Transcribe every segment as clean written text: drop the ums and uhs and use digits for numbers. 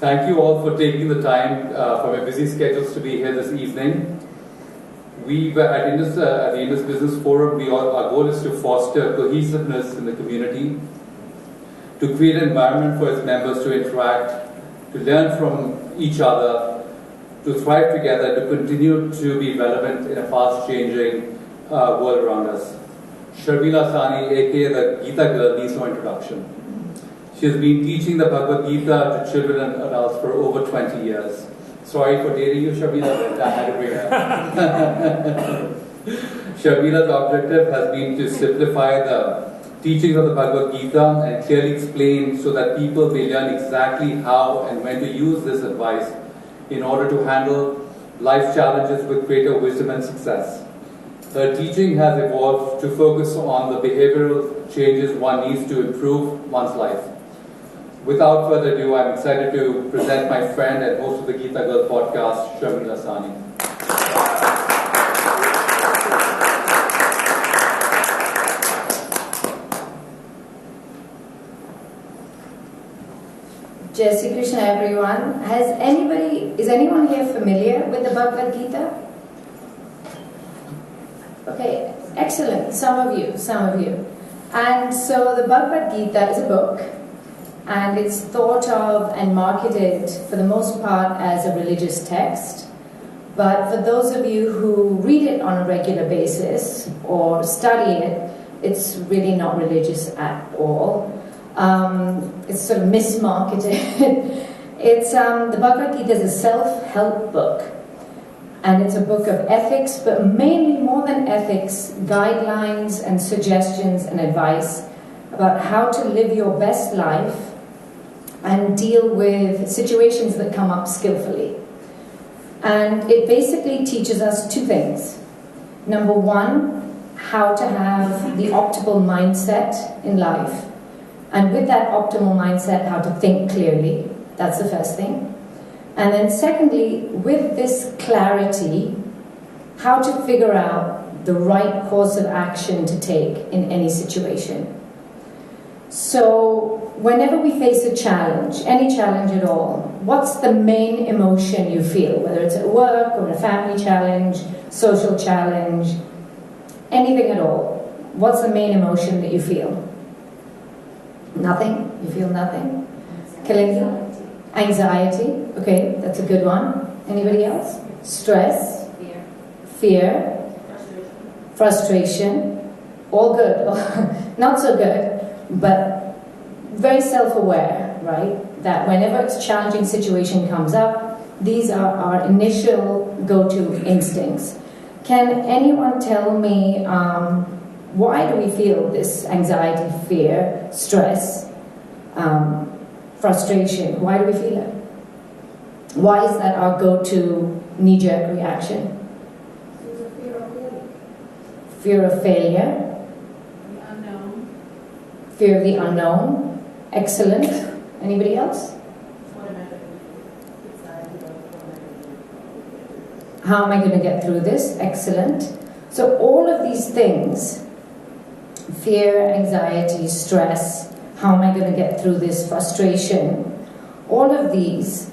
Thank you all for taking the time from your busy schedules to be here this evening. We at the Indus Business Forum, our goal is to foster cohesiveness in the community, to create an environment for its members to interact, to learn from each other, to thrive together, to continue to be relevant in a fast-changing world around us. Sharmila Sani, aka the Gita Girl, needs no introduction. She has been teaching the Bhagavad Gita to children and adults for over 20 years. Sorry for dating you, Sharmila, but I had to bring her. Sharmila's objective has been to simplify the teachings of the Bhagavad Gita and clearly explain so that people may learn exactly how and when to use this advice in order to handle life challenges with greater wisdom and success. Her teaching has evolved to focus on the behavioral changes one needs to improve one's life. Without further ado, I'm excited to present my friend and host of the Gita Girl podcast, Sharmila Sani. Jai Shri Krishna, everyone. Is anyone here familiar with the Bhagavad Gita? Okay, excellent. Some of you. And so the Bhagavad Gita is a book, and it's thought of and marketed for the most part as a religious text. But for those of you who read it on a regular basis or study it, it's really not religious at all. It's sort of mismarketed. It's the Bhagavad Gita is a self-help book, and it's a book of ethics, but mainly more than ethics, guidelines and suggestions and advice about how to live your best life and deal with situations that come up skillfully. And it basically teaches us two things. Number one, how to have the optimal mindset in life. And with that optimal mindset, how to think clearly. That's the first thing. And then secondly, with this clarity, how to figure out the right course of action to take in any situation. So whenever we face a challenge, any challenge at all, what's the main emotion you feel? Whether it's at work or a family challenge, social challenge, anything at all. What's the main emotion that you feel? Nothing? You feel nothing? Kalindi? Anxiety. Okay, that's a good one. Anybody else? Stress. Fear. Frustration. All good. Not so good, but very self-aware, right? That whenever a challenging situation comes up, these are our initial go-to instincts. Can anyone tell me why do we feel this anxiety, fear, stress, frustration? Why do we feel it? Why is that our go-to knee-jerk reaction? Fear of failure. The unknown. Fear of the unknown. Excellent. Anybody else? How am I going to get through this? Excellent. So all of these things, fear, anxiety, stress, how am I going to get through this, frustration, all of these,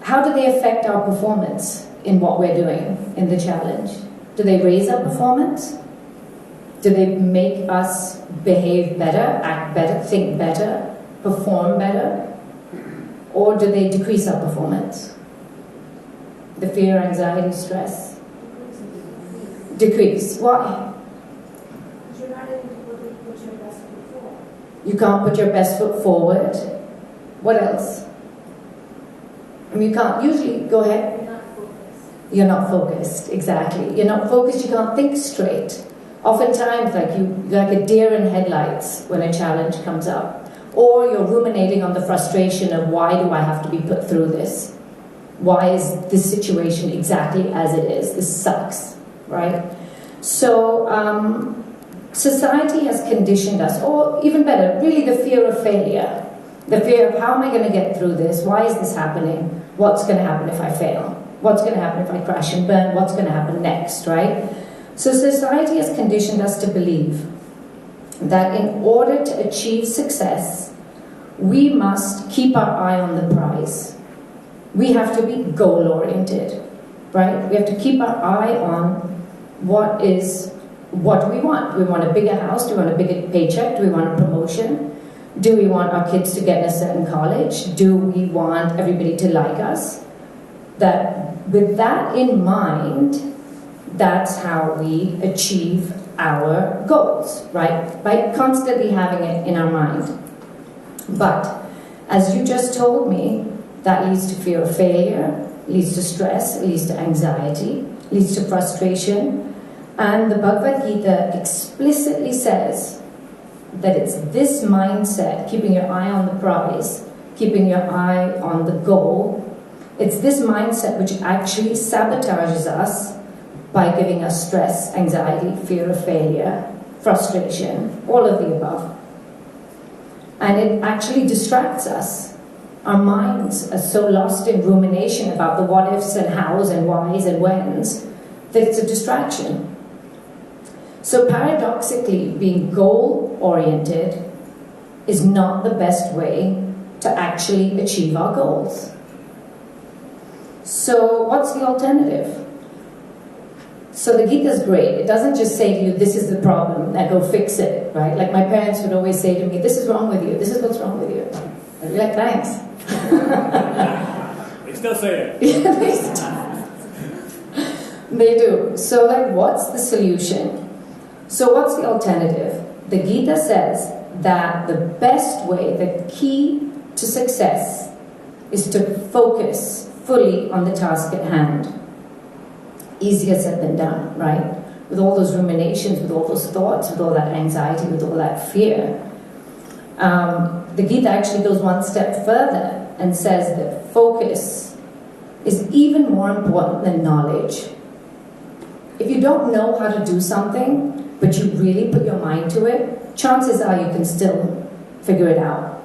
how do they affect our performance in what we're doing in the challenge? Do they raise our performance? Do they make us behave better, act better, think better, perform better? Or do they decrease our performance? The fear, anxiety, stress? Decrease. Why? You're not able to put your best foot forward. You can't put your best foot forward. What else? I mean, you can't usually, go ahead. You're not focused. You're not focused, exactly. You're not focused, you can't think straight. Oftentimes, like a deer in headlights when a challenge comes up. Or you're ruminating on the frustration of why do I have to be put through this? Why is this situation exactly as it is? This sucks, right? So, society has conditioned us, or even better, really the fear of failure. The fear of how am I going to get through this? Why is this happening? What's going to happen if I fail? What's going to happen if I crash and burn? What's going to happen next, right? So society has conditioned us to believe that in order to achieve success, we must keep our eye on the prize. We have to be goal-oriented, right? We have to keep our eye on what do we want? Do we want a bigger house? Do we want a bigger paycheck? Do we want a promotion? Do we want our kids to get in a certain college? Do we want everybody to like us? That with that in mind, that's how we achieve our goals, right? By constantly having it in our mind. But as you just told me, that leads to fear of failure, leads to stress, leads to anxiety, leads to frustration. And the Bhagavad Gita explicitly says that it's this mindset, keeping your eye on the prize, keeping your eye on the goal, it's this mindset which actually sabotages us by giving us stress, anxiety, fear of failure, frustration, all of the above. And it actually distracts us. Our minds are so lost in rumination about the what ifs and hows and whys and whens that it's a distraction. So paradoxically, being goal-oriented is not the best way to actually achieve our goals. So what's the alternative? So the Gita is great. It doesn't just say to you, this is the problem, now go fix it, right? Like my parents would always say to me, this is wrong with you, this is what's wrong with you. I'd be like, thanks. They still say it. Yeah, they do. So like, what's the solution? So what's the alternative? The Gita says that the best way, the key to success is to focus fully on the task at hand. Easier said than done, right? With all those ruminations, with all those thoughts, with all that anxiety, with all that fear. The Gita actually goes one step further and says that focus is even more important than knowledge. If you don't know how to do something, but you really put your mind to it, chances are you can still figure it out.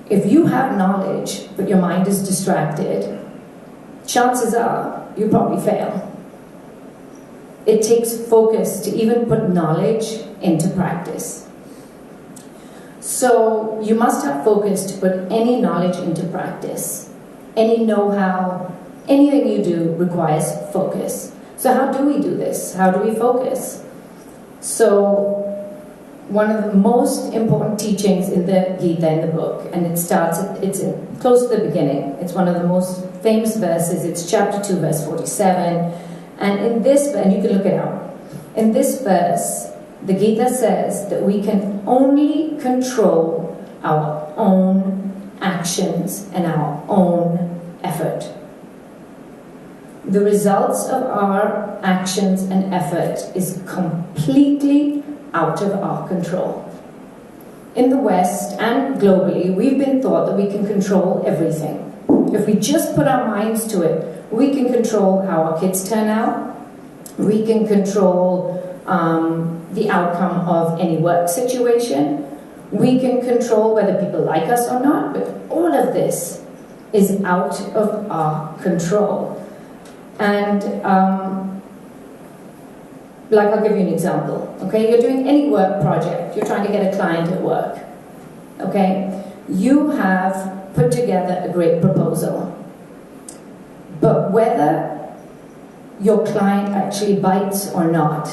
If you have knowledge, but your mind is distracted, chances are you probably fail. It takes focus to even put knowledge into practice. So you must have focus to put any knowledge into practice. Any know-how, anything you do requires focus. So how do we do this? How do we focus? So one of the most important teachings in the Gita, in the book, and it's close to the beginning. It's one of the most famous verses. It's chapter 2, verse 47. And in this, and you can look it up, in this verse, the Gita says that we can only control our own actions and our own effort. The results of our actions and effort is completely out of our control. In the West and globally, we've been taught that we can control everything. If we just put our minds to it, we can control how our kids turn out. We can control the outcome of any work situation. We can control whether people like us or not, but all of this is out of our control. And like, I'll give you an example, okay? You're doing any work project. You're trying to get a client at work, okay? You have put together a great proposal. But whether your client actually bites or not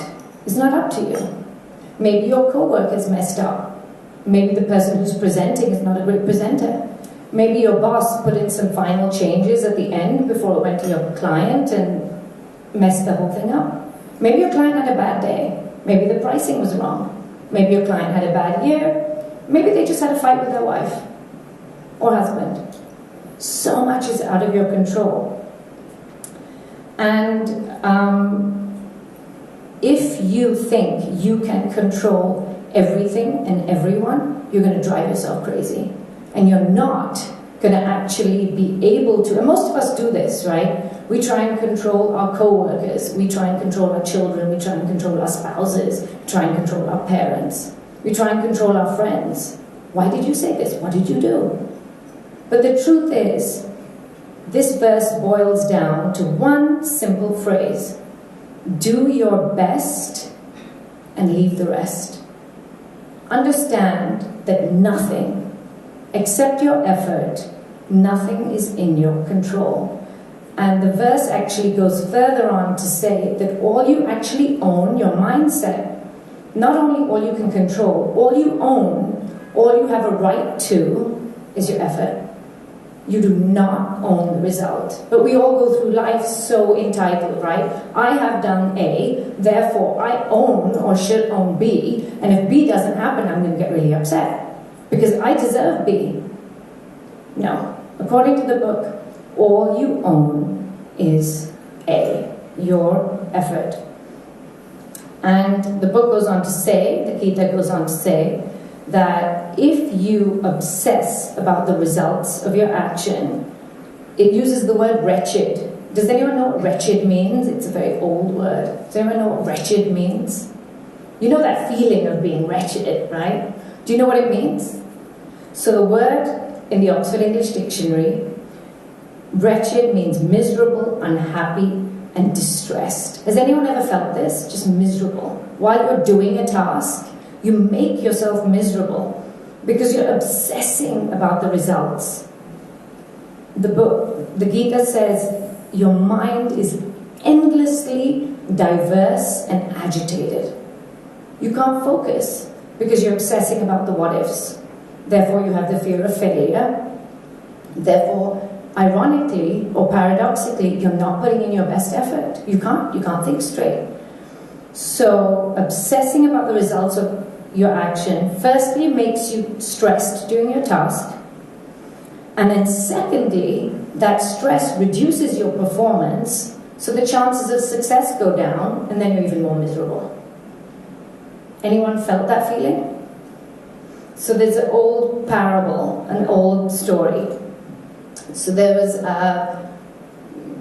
is not up to you. Maybe your co-worker's messed up. Maybe the person who's presenting is not a great presenter. Maybe your boss put in some final changes at the end before it went to your client and messed the whole thing up. Maybe your client had a bad day. Maybe the pricing was wrong. Maybe your client had a bad year. Maybe they just had a fight with their wife or husband. So much is out of your control. And if you think you can control everything and everyone, you're going to drive yourself crazy. And you're not going to actually be able to, and most of us do this, right? We try and control our co-workers, we try and control our children, we try and control our spouses, we try and control our parents, we try and control our friends. Why did you say this? What did you do? But the truth is, this verse boils down to one simple phrase: do your best and leave the rest. Understand that nothing Accept your effort. Nothing is in your control. And the verse actually goes further on to say that all you actually own, your mindset, not only all you can control, all you own, all you have a right to is your effort. You do not own the result. But we all go through life so entitled, right? I have done A, therefore I own or should own B, and if B doesn't happen, I'm going to get really upset because I deserve B. No. According to the book, all you own is A, your effort. And the book goes on to say, the Gita goes on to say, that if you obsess about the results of your action, it uses the word wretched. Does anyone know what wretched means? It's a very old word. Does anyone know what wretched means? You know that feeling of being wretched, right? Do you know what it means? So the word in the Oxford English Dictionary, wretched means miserable, unhappy, and distressed. Has anyone ever felt this? Just miserable. While you're doing a task, you make yourself miserable because you're obsessing about the results. The book, the Gita says, your mind is endlessly diverse and agitated. You can't focus because you're obsessing about the what-ifs. Therefore, you have the fear of failure. Therefore, ironically or paradoxically, you're not putting in your best effort. You can't think straight. So, obsessing about the results of your action, firstly, makes you stressed during your task. And then secondly, that stress reduces your performance, so the chances of success go down, and then you're even more miserable. Anyone felt that feeling? So there's an old parable, an old story. So there was a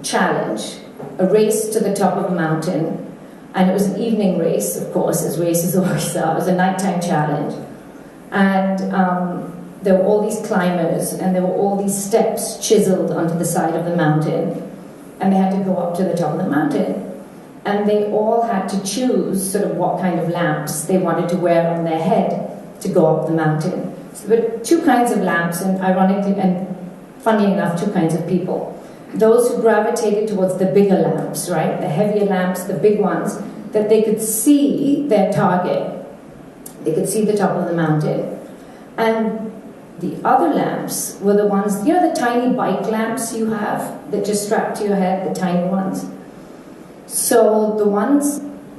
challenge, a race to the top of a mountain, and it was an evening race, of course, as races always are. It was a nighttime challenge. And there were all these climbers, and there were all these steps chiseled onto the side of the mountain, and they had to go up to the top of the mountain. And they all had to choose sort of what kind of lamps they wanted to wear on their head to go up the mountain. So there were two kinds of lamps, and ironically, and funnily enough, two kinds of people. Those who gravitated towards the bigger lamps, right? The heavier lamps, the big ones, that they could see their target. They could see the top of the mountain. And the other lamps were the ones, you know the tiny bike lamps you have that just strap to your head, the tiny ones? So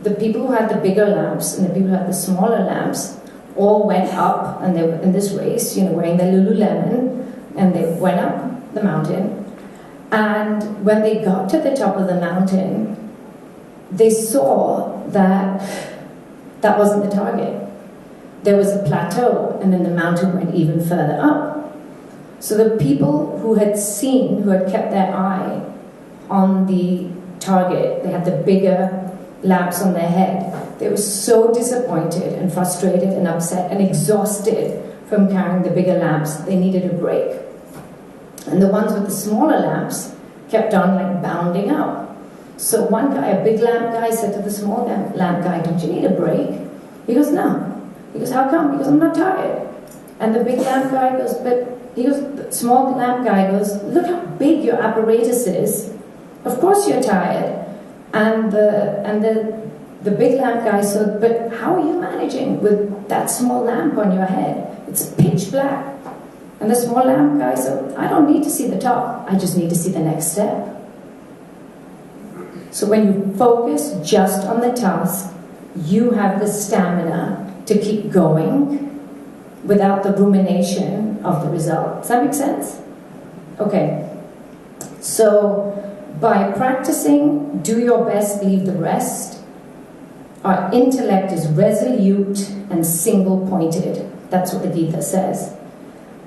the people who had the bigger lamps and the people who had the smaller lamps all went up, and they were in this race, you know, wearing their Lululemon, and they went up the mountain. And when they got to the top of the mountain, they saw that that wasn't the target. There was a plateau, and then the mountain went even further up. So the people who had kept their eye on the target, they had the bigger lamps on their head, they were so disappointed and frustrated and upset and exhausted from carrying the bigger lamps, they needed a break. And the ones with the smaller lamps kept on like bounding up. So one guy, a big lamp guy, said to the small lamp guy, "Don't you need a break?" He goes, "No." He goes, "How come?" He goes, "I'm not tired." And the big lamp guy goes, the small lamp guy goes, "Look how big your apparatus is. Of course you're tired." And the big lamp guy said, "But how are you managing with that small lamp on your head? It's pitch black." And the small lamp guy said, "I don't need to see the top. I just need to see the next step." So when you focus just on the task, you have the stamina to keep going without the rumination of the result. Does that make sense? Okay. So by practicing, do your best, leave the rest, our intellect is resolute and single-pointed. That's what the Gita says.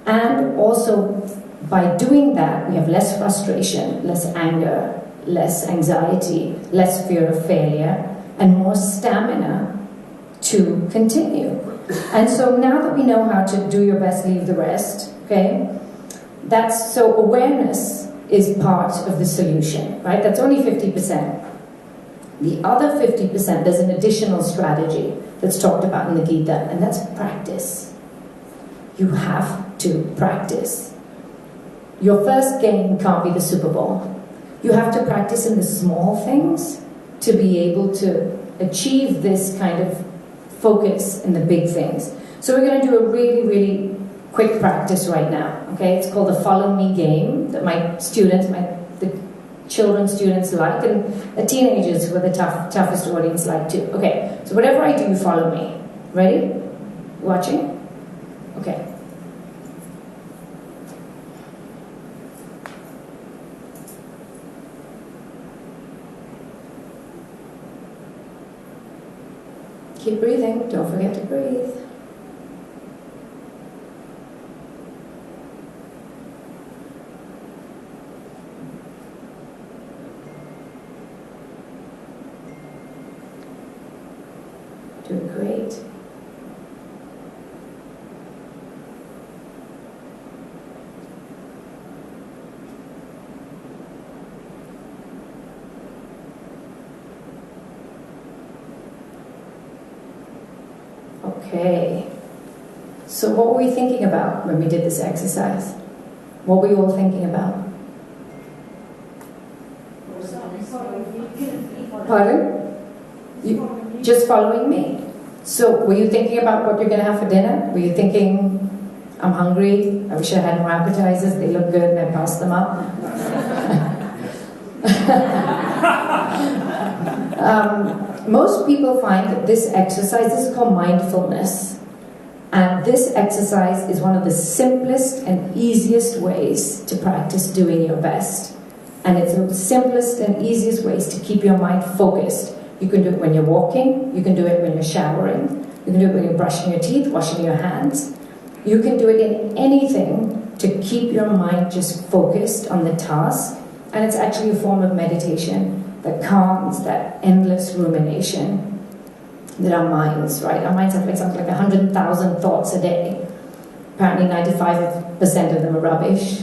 And also, by doing that, we have less frustration, less anger, less anxiety, less fear of failure, and more stamina to continue. And so now that we know how to do your best, leave the rest, okay, so awareness is part of the solution, right? That's only 50%. The other 50%, there's an additional strategy that's talked about in the Gita, and that's practice. You have to practice. Your first game can't be the Super Bowl. You have to practice in the small things to be able to achieve this kind of focus in the big things. So we're going to do a really, really quick practice right now. Okay, it's called the Follow Me game that my students, the children students like, and the teenagers who are the toughest audience like too. Okay, so whatever I do, you follow me. Ready? Watching? Okay. Keep breathing, don't forget to breathe. Doing great. Okay, so what were we thinking about when we did this exercise? What were you all thinking about? Pardon? Just following me. So were you thinking about what you're going to have for dinner? Were you thinking, I'm hungry, I wish I had more appetizers, they look good and I passed them up? Most people find that this exercise is called mindfulness, and this exercise is one of the simplest and easiest ways to practice doing your best, and it's the simplest and easiest ways to keep your mind focused. You can do it when you're walking, you can do it when you're showering, you can do it when you're brushing your teeth, washing your hands. You can do it in anything to keep your mind just focused on the task, and it's actually a form of meditation that calms that endless rumination that our minds, right? Our minds have like something like 100,000 thoughts a day. Apparently 95% of them are rubbish.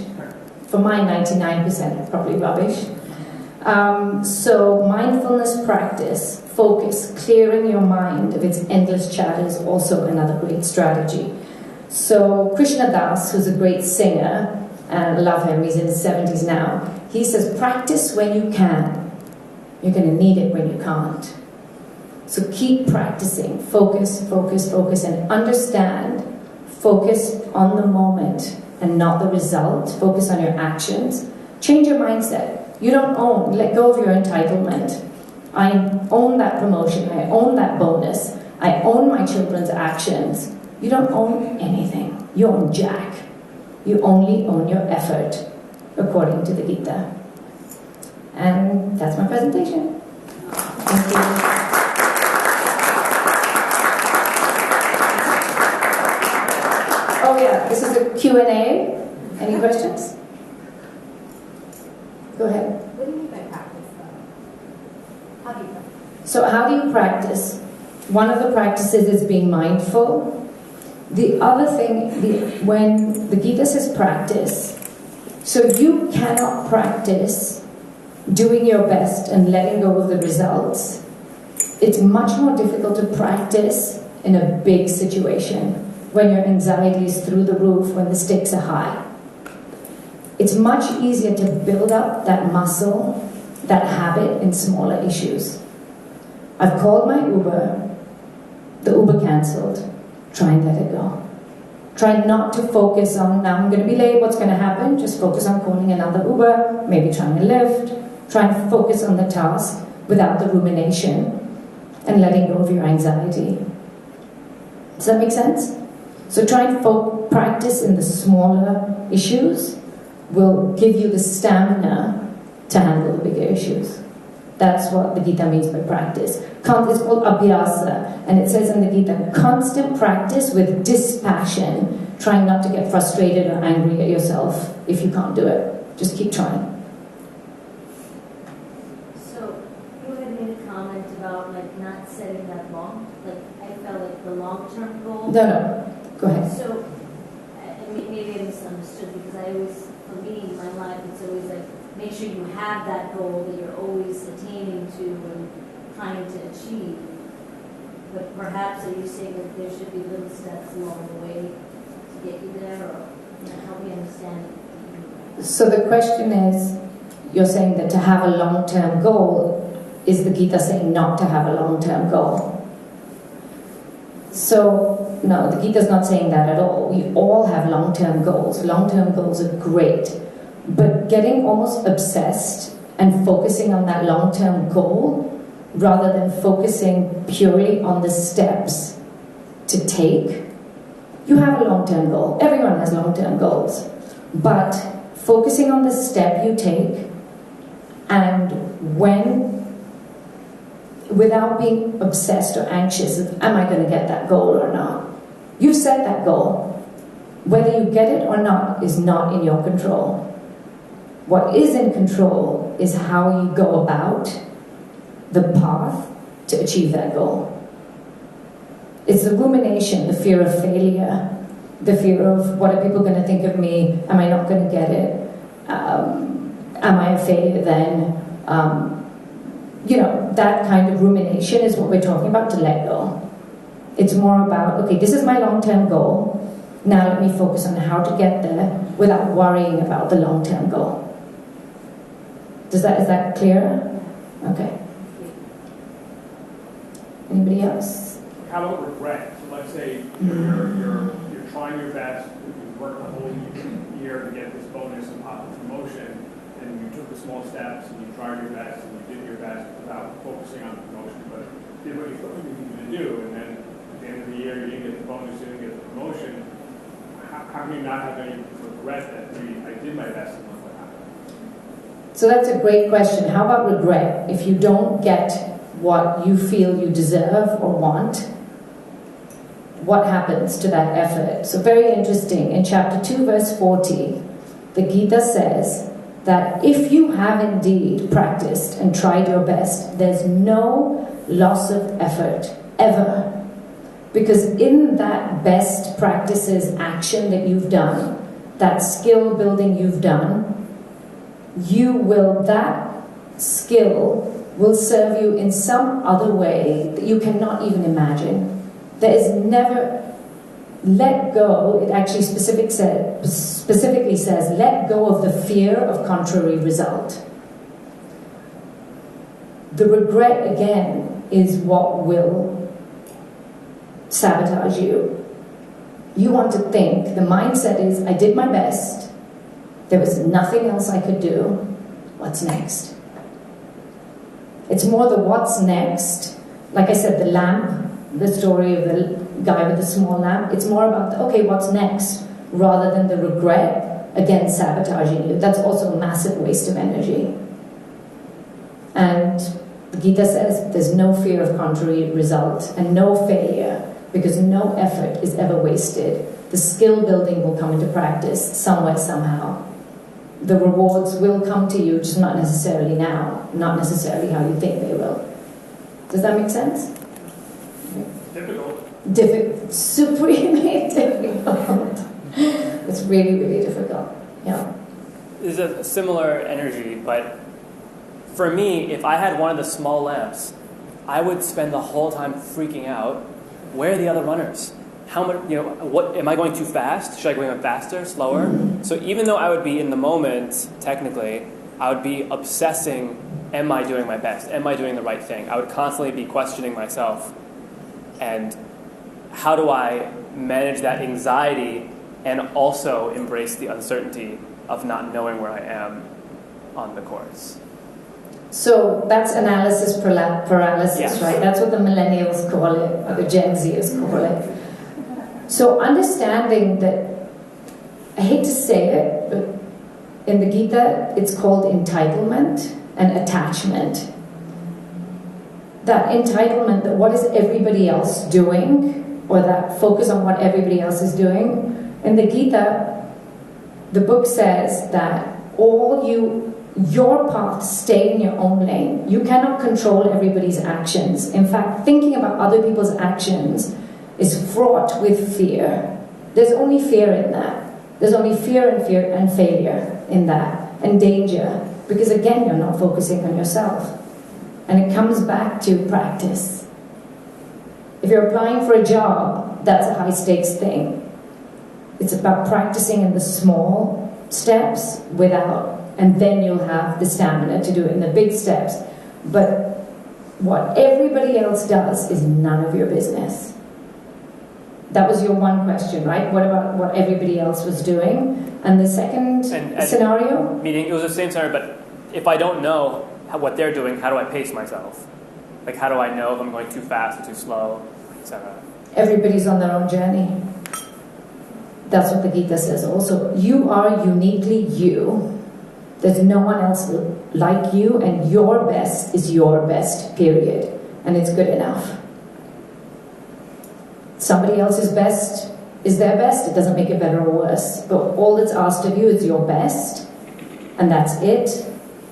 For mine, 99% are probably rubbish. So mindfulness practice, focus, clearing your mind of its endless chatter is also another great strategy. So Krishna Das, who's a great singer, and I love him, he's in his 70s now, he says, practice when you can. You're going to need it when you can't. So keep practicing. Focus, focus, focus, and understand. Focus on the moment and not the result. Focus on your actions. Change your mindset. You don't own. Let go of your entitlement. I own that promotion. I own that bonus. I own my children's actions. You don't own anything. You own jack. You only own your effort, according to the Gita. And that's my presentation. Thank you. Oh yeah, this is a Q&A. Any questions? Go ahead. What do you mean by practice, though? How do you practice? So how do you practice? One of the practices is being mindful. The other thing, when the Gita says practice, so you cannot practice doing your best and letting go of the results. It's much more difficult to practice in a big situation when your anxiety is through the roof, when the stakes are high. It's much easier to build up that muscle, that habit in smaller issues. I've called my Uber, the Uber cancelled. Try and let it go. Try not to focus on, now I'm going to be late, what's going to happen? Just focus on calling another Uber, maybe trying a lift. Try and focus on the task without the rumination and letting go of your anxiety. Does that make sense? So try and practice in the smaller issues will give you the stamina to handle the bigger issues. That's what the Gita means by practice. It's called abhyasa, and it says in the Gita, constant practice with dispassion, trying not to get frustrated or angry at yourself if you can't do it. Just keep trying. So you had made a comment about like not setting that long, like I felt like the long-term goal. No, go ahead. So I mean, maybe I misunderstood because I always, for me, in my life, it's always like make sure you have that goal that you're always attaining to and trying to achieve. But perhaps are you saying that there should be little steps along the way to get you there? Or? help me understand. So the question is, you're saying that to have a long-term goal, is the Gita saying not to have a long-term goal? So, no, the Gita is not saying that at all. We all have long-term goals. Long-term goals are great. But getting almost obsessed and focusing on that long-term goal rather than focusing purely on the steps to take. You have a long-term goal. Everyone has long-term goals. But focusing on the step you take, and without being obsessed or anxious, am I going to get that goal or not? You set that goal. Whether you get it or not is not in your control. What is in control is how you go about the path to achieve that goal. It's the rumination, the fear of failure, the fear of what are people going to think of me? Am I not going to get it? Am I a failure then? That kind of rumination is what we're talking about, to let go. It's more about, okay, this is my long-term goal. Now let me focus on how to get there without worrying about the long-term goal. Is that clear? Okay. Anybody else? How about regret? So let's say you're trying your best, you've worked the whole year to get this bonus and promotion, and you took the small steps and you tried your best and you did your best without focusing on the promotion, but did what you thought you needed to do, and then at the end of the year you didn't get the bonus, you didn't get the promotion. How can you not have any regret that I did my best and look what happened? So that's a great question. How about regret? If you don't get what you feel you deserve or want, what happens to that effort? So very interesting. In chapter 2, verse 40, the Gita says that if you have indeed practiced and tried your best, there's no loss of effort, ever. Because in that best practices action that you've done, that skill building you've done, that skill will serve you in some other way that you cannot even imagine. There is never, let go, it actually specifically says, let go of the fear of contrary result. The regret, again, is what will sabotage you. You want to think, the mindset is, I did my best, there was nothing else I could do, what's next? It's more the what's next. Like I said, the lamp, the story of the guy with the small lamp, it's more about, okay, what's next, rather than the regret, again, sabotaging you. That's also a massive waste of energy. And the Gita says there's no fear of contrary result and no failure, because no effort is ever wasted. The skill building will come into practice somewhere, somehow. The rewards will come to you, just not necessarily now, not necessarily how you think they will. Does that make sense? Difficult. Supremely difficult. It's really, really difficult. Yeah. There's a similar energy, but for me, if I had one of the small lamps, I would spend the whole time freaking out. Where are the other runners? How much, what, am I going too fast? Should I go even faster, slower? Mm-hmm. So even though I would be in the moment, technically, I would be obsessing, am I doing my best? Am I doing the right thing? I would constantly be questioning myself. And how do I manage that anxiety and also embrace the uncertainty of not knowing where I am on the course? So that's analysis paralysis, yes. Right? That's what the millennials call it, or the Gen Zers call it. So understanding that, I hate to say it, but in the Gita, it's called entitlement and attachment. That entitlement, that what is everybody else doing, or that focus on what everybody else is doing. In the Gita, the book says that your path, stay in your own lane. You cannot control everybody's actions. In fact, thinking about other people's actions is fraught with fear. There's only fear in that. There's only fear and failure in that, and danger. Because again, you're not focusing on yourself. And it comes back to practice. If you're applying for a job, that's a high stakes thing. It's about practicing in the small steps and then you'll have the stamina to do it in the big steps. But what everybody else does is none of your business. That was your one question, right? What about what everybody else was doing? And the second scenario? Meaning, it was the same scenario, but if I don't know what they're doing, how do I pace myself? Like, how do I know if I'm going too fast or too slow, etc.? Everybody's on their own journey. That's what the Gita says also. You are uniquely you. There's no one else like you, and your best is your best, period. And it's good enough. Somebody else's best is their best. It doesn't make it better or worse. But all that's asked of you is your best, and that's it.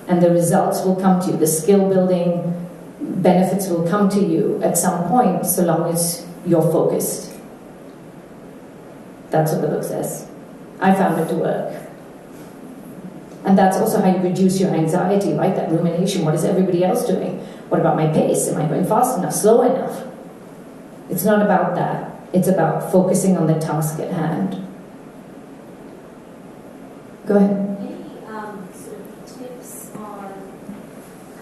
And the results will come to you. The skill building benefits will come to you at some point, so long as you're focused. That's what the book says. I found it to work. And that's also how you reduce your anxiety, right? That rumination. What is everybody else doing? What about my pace? Am I going fast enough, slow enough? It's not about that. It's about focusing on the task at hand. Go ahead. Any sort of tips on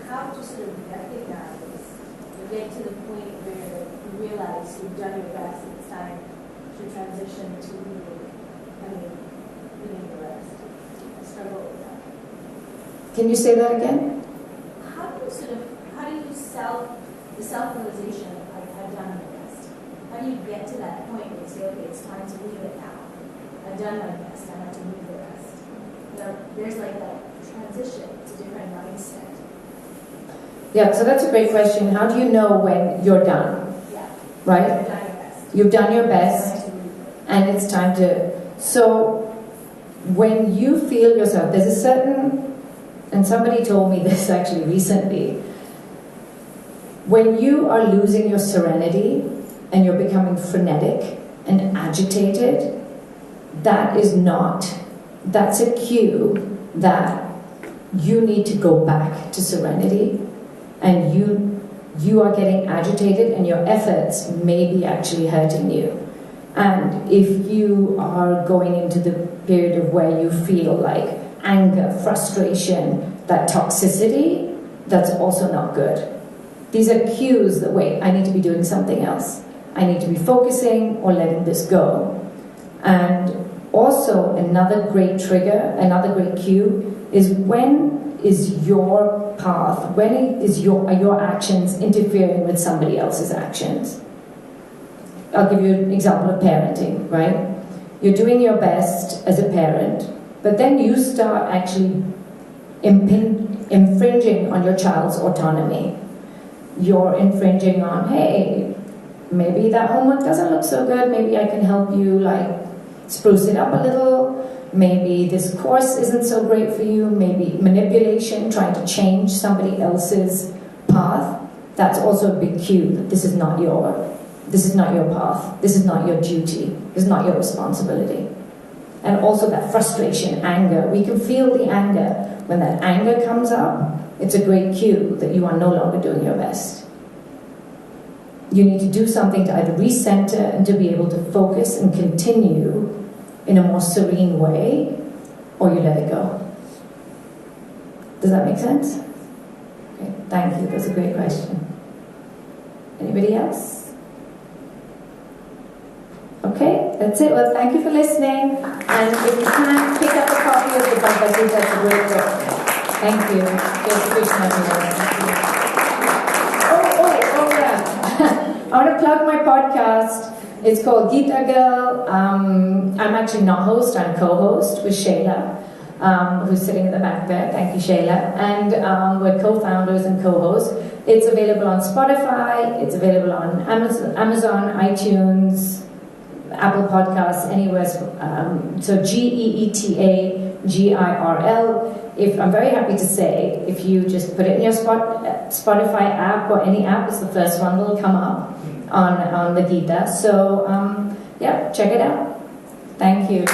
how to sort of recognize or get to the point where you realize you've done your best and it's time to transition to leaving the rest? I struggle with that. Can you say that again? How do you the self-realization of I've done my best? How do you get to that point where you say, okay, it's time to leave it now. I've done my best, I have to leave the rest. There's like that transition to different mindset. Yeah, so that's a great question. How do you know when you're done? Yeah. Right? You've done your best. You've done your best, and it's time to... So, when you feel yourself, there's a certain... And somebody told me this actually recently. When you are losing your serenity and you're becoming frenetic and agitated, that's a cue that you need to go back to serenity, and you are getting agitated and your efforts may be actually hurting you. And if you are going into the period of where you feel like anger, frustration, that toxicity, that's also not good. These are cues that, wait, I need to be doing something else. I need to be focusing or letting this go. And also another great trigger, another great cue is when is your path, are your actions interfering with somebody else's actions? I'll give you an example of parenting, right? You're doing your best as a parent, but then you start actually infringing on your child's autonomy. You're infringing on, hey, maybe that homework doesn't look so good, maybe I can help you spruce it up a little, maybe this course isn't so great for you, maybe manipulation, trying to change somebody else's path. That's also a big cue that this is not your path, this is not your duty, this is not your responsibility. And also that frustration, anger, we can feel the anger. When that anger comes up, it's a great cue that you are no longer doing your best. You need to do something to either recenter and to be able to focus and continue in a more serene way, or you let it go. Does that make sense? Okay, thank you. That's a great question. Anybody else? Okay, that's it. Well, thank you for listening. And if you can, pick up a copy of the Bhagavad Gita. That's a great book. Thank you. Yes, Krishna, everyone. Oh, yeah. I want to plug my podcast. It's called Gita Girl. I'm actually not host, I'm co-host with Shayla, who's sitting at the back there. Thank you, Shayla. And we're co-founders and co-hosts. It's available on Spotify, it's available on Amazon, iTunes, Apple Podcasts, anywhere. So GEETAGIRL. I'm very happy to say, if you just put it in your Spotify app or any app, it's the first one that will come up on the Gita. So, yeah, check it out. Thank you.